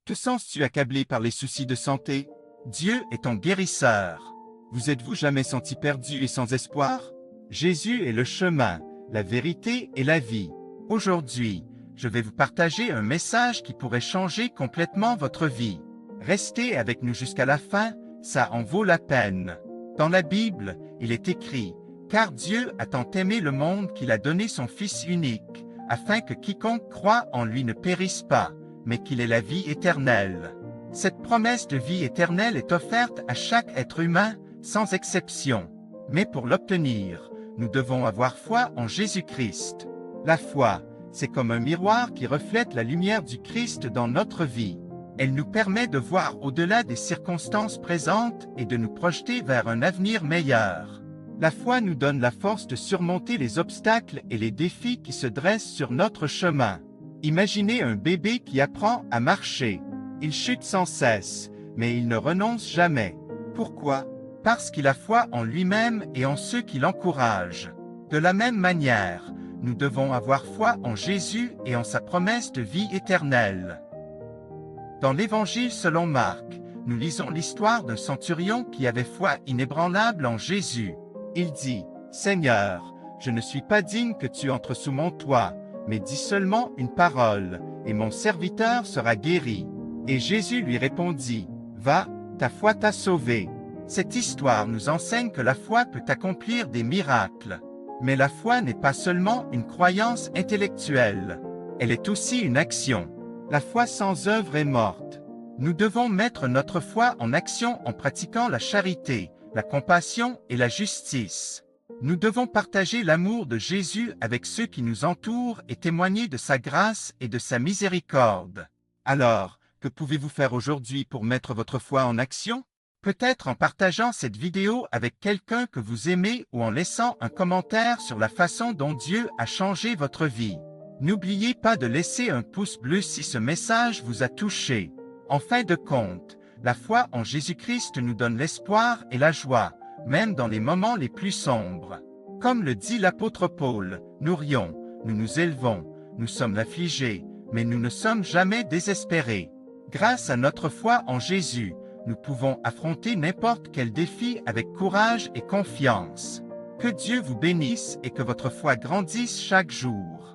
Te sens-tu accablé par les soucis de santé? Dieu est ton guérisseur. Vous êtes-vous jamais senti perdu et sans espoir? Jésus est le chemin, la vérité et la vie. Aujourd'hui, je vais vous partager un message qui pourrait changer complètement votre vie. Restez avec nous jusqu'à la fin, ça en vaut la peine. Dans la Bible, il est écrit « Car Dieu a tant aimé le monde qu'il a donné son Fils unique, afin que quiconque croit en lui ne périsse pas, mais qu'il ait la vie éternelle. » Cette promesse de vie éternelle est offerte à chaque être humain, sans exception. Mais pour l'obtenir, nous devons avoir foi en Jésus-Christ. La foi, c'est comme un miroir qui reflète la lumière du Christ dans notre vie. Elle nous permet de voir au-delà des circonstances présentes et de nous projeter vers un avenir meilleur. La foi nous donne la force de surmonter les obstacles et les défis qui se dressent sur notre chemin. Imaginez un bébé qui apprend à marcher. Il chute sans cesse, mais il ne renonce jamais. Pourquoi? Parce qu'il a foi en lui-même et en ceux qui l'encouragent. De la même manière, nous devons avoir foi en Jésus et en sa promesse de vie éternelle. Dans l'Évangile selon Marc, nous lisons l'histoire d'un centurion qui avait foi inébranlable en Jésus. Il dit, « Seigneur, je ne suis pas digne que tu entres sous mon toit, mais dis seulement une parole, et mon serviteur sera guéri. » Et Jésus lui répondit, « Va, ta foi t'a sauvé. » Cette histoire nous enseigne que la foi peut accomplir des miracles. Mais la foi n'est pas seulement une croyance intellectuelle. Elle est aussi une action. La foi sans œuvre est morte. Nous devons mettre notre foi en action en pratiquant la charité, la compassion et la justice. Nous devons partager l'amour de Jésus avec ceux qui nous entourent et témoigner de sa grâce et de sa miséricorde. Alors, que pouvez-vous faire aujourd'hui pour mettre votre foi en action? Peut-être en partageant cette vidéo avec quelqu'un que vous aimez ou en laissant un commentaire sur la façon dont Dieu a changé votre vie. N'oubliez pas de laisser un pouce bleu si ce message vous a touché. En fin de compte, la foi en Jésus-Christ nous donne l'espoir et la joie, même dans les moments les plus sombres. Comme le dit l'apôtre Paul, nous rions, nous nous élevons, nous sommes affligés, mais nous ne sommes jamais désespérés. Grâce à notre foi en Jésus, nous pouvons affronter n'importe quel défi avec courage et confiance. Que Dieu vous bénisse et que votre foi grandisse chaque jour.